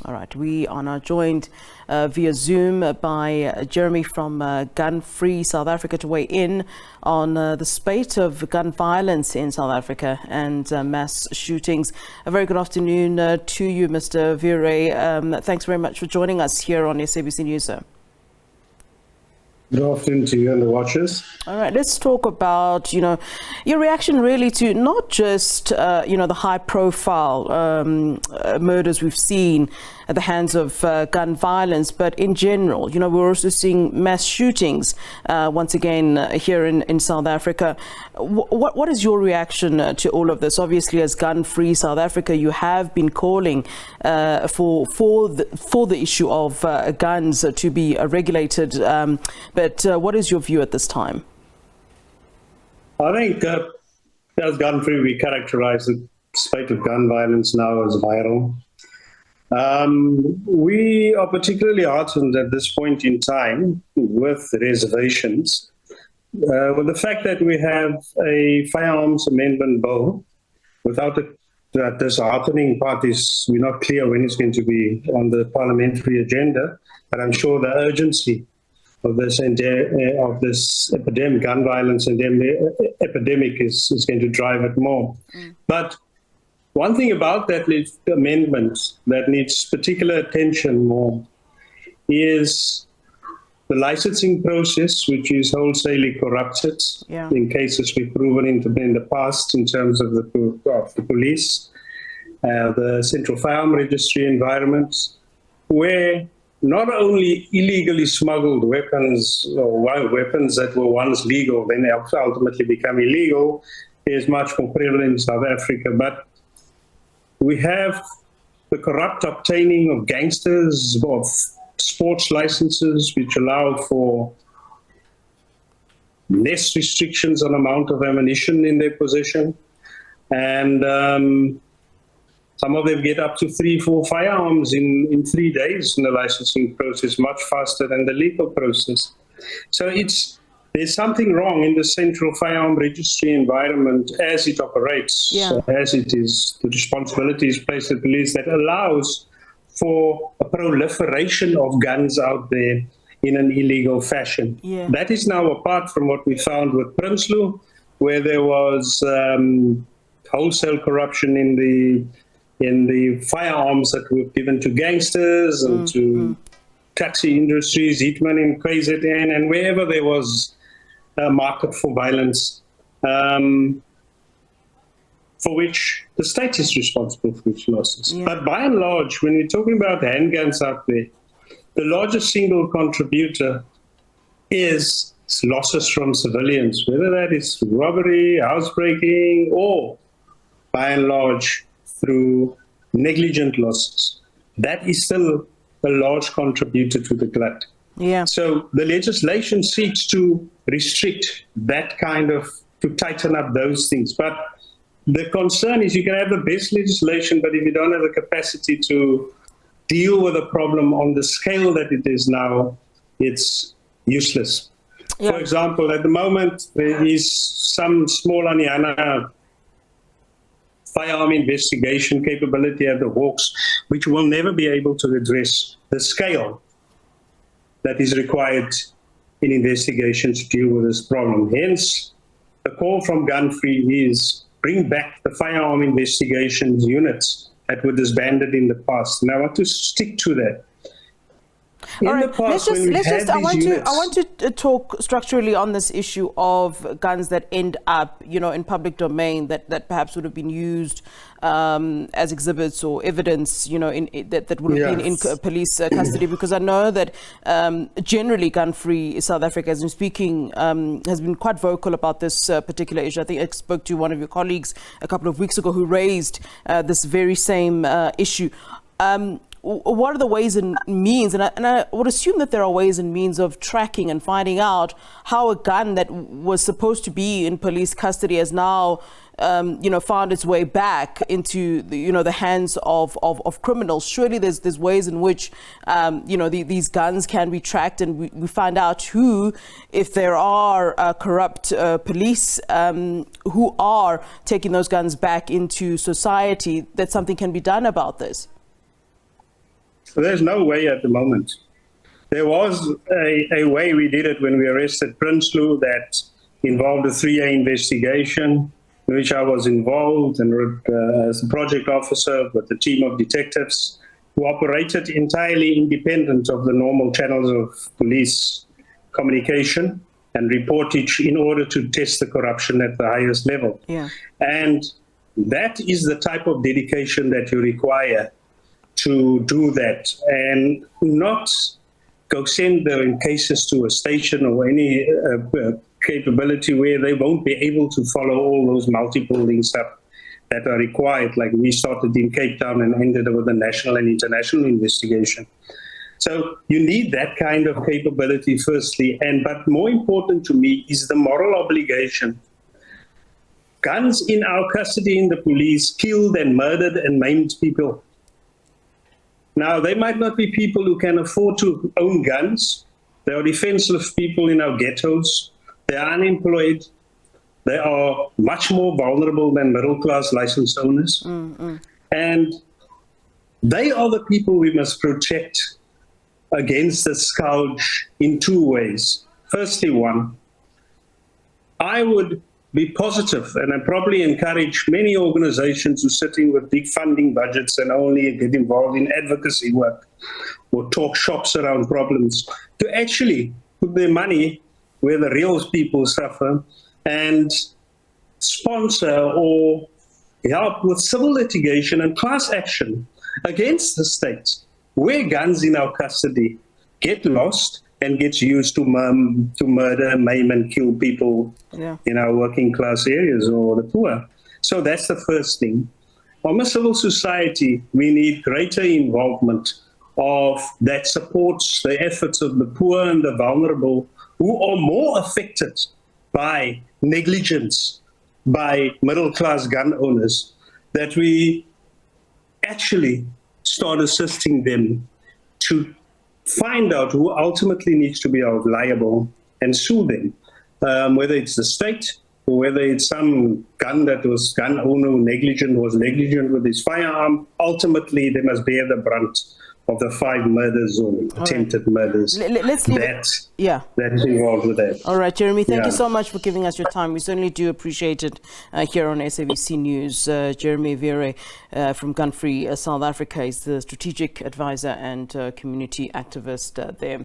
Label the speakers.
Speaker 1: All right, we are now joined via Zoom by Jeremy from Gun Free South Africa to weigh in on the spate of gun violence in South Africa and mass shootings. A very good afternoon to you, Mr. Veary. Thanks very much for joining us here on SABC News, sir.
Speaker 2: Good afternoon to you and the watchers.
Speaker 1: All right, let's talk about, your reaction really to not just, the high-profile murders we've seen at the hands of gun violence, but in general. We're also seeing mass shootings once again here in South Africa. What is your reaction to all of this? Obviously, as Gun Free South Africa, you have been calling for the issue of guns to be regulated. But what is your view at this time?
Speaker 2: I think as Gun Free, we characterize the spate of gun violence now as viral. We are particularly heartened at this point in time, with reservations, with the fact that we have a firearms amendment bill without that disheartening part is we're not clear when it's going to be on the parliamentary agenda, but I'm sure the urgency of this epidemic, gun violence epidemic is going to drive it more. But one thing about that amendment that needs particular attention more is the licensing process, which is wholesalely corrupted in cases we've proven in the past in terms of the police, the Central Firearm Registry environment, where not only illegally smuggled weapons or weapons that were once legal, then ultimately become illegal, is much more prevalent in South Africa, but we have the corrupt obtaining of gangsters of sports licenses, which allow for less restrictions on amount of ammunition in their possession. And some of them get up to 3-4 firearms in 3 days in the licensing process, much faster than the legal process. So there's something wrong in the Central Firearm Registry environment as it operates, as it is. The responsibility is placed at police that allows for a proliferation of guns out there in an illegal fashion. That is now apart from what we found with Prinsloo, where there was wholesale corruption in the firearms that were given to gangsters and to taxi industries, Hitman and KZN, and wherever there was a market for violence, for which the state is responsible for its losses. But by and large, when we're talking about handguns out there, the largest single contributor is losses from civilians, whether that is through robbery, housebreaking, or by and large through negligent losses. That is still a large contributor to the glut. So the legislation seeks to restrict that to tighten up those things. But the concern is you can have the best legislation, but if you don't have the capacity to deal with a problem on the scale that it is now, it's useless. For example, at the moment, there is some small Aniana firearm investigation capability at the Hawks, which will never be able to address the scale that is required in investigations to deal with this problem. Hence, the call from Gun Free is bring back the firearm investigations units that were disbanded in the past. And I want to stick to that.
Speaker 1: All right, I want to talk structurally on this issue of guns that end up, in public domain that perhaps would have been used as exhibits or evidence, that would have been in police custody. Because I know that generally Gun Free South Africa, as I'm speaking, has been quite vocal about this particular issue. I think I spoke to one of your colleagues a couple of weeks ago who raised this very same issue. What are the ways and means, and I would assume that there are ways and means of tracking and finding out how a gun that was supposed to be in police custody has now, found its way back into the hands of criminals. Surely there's ways in which, these guns can be tracked, and we find out who, if there are corrupt police who are taking those guns back into society, that something can be done about this.
Speaker 2: There's no way at the moment. There was a way we did it when we arrested Prinsloo that involved a 3A investigation, in which I was involved and as a project officer with a team of detectives who operated entirely independent of the normal channels of police communication and reportage in order to test the corruption at the highest level.
Speaker 1: Yeah.
Speaker 2: And that is the type of dedication that you require to do that, and not go send the cases to a station or any capability where they won't be able to follow all those multiple links up that are required, like we started in Cape Town and ended with a national and international investigation. So you need that kind of capability firstly, but more important to me is the moral obligation. Guns in our custody in the police killed and murdered and maimed people. Now, they might not be people who can afford to own guns. They are defenseless people in our ghettos. They are unemployed. They are much more vulnerable than middle-class licensed owners. And they are the people we must protect against the scourge in two ways. Firstly, one, I would be positive, and I probably encourage many organizations who are sitting with big funding budgets and only get involved in advocacy work or talk shops around problems, to actually put their money where the real people suffer and sponsor or help with civil litigation and class action against the state where guns in our custody get lost and gets used to murder, maim, and kill people in our working class areas or the poor. So that's the first thing. From a civil society, we need greater involvement of that supports the efforts of the poor and the vulnerable who are more affected by negligence by middle-class gun owners, that we actually start assisting them to find out who ultimately needs to be held liable and sue them, whether it's the state or whether it's some gun owner who was negligent with his firearm. Ultimately, they must bear the brunt of the 5 murders or attempted murders.
Speaker 1: Let's leave
Speaker 2: that is involved with that.
Speaker 1: All right, Jeremy, thank you so much for giving us your time. We certainly do appreciate it here on SABC News. Jeremy Veary from Gun Free South Africa is the strategic advisor and community activist there.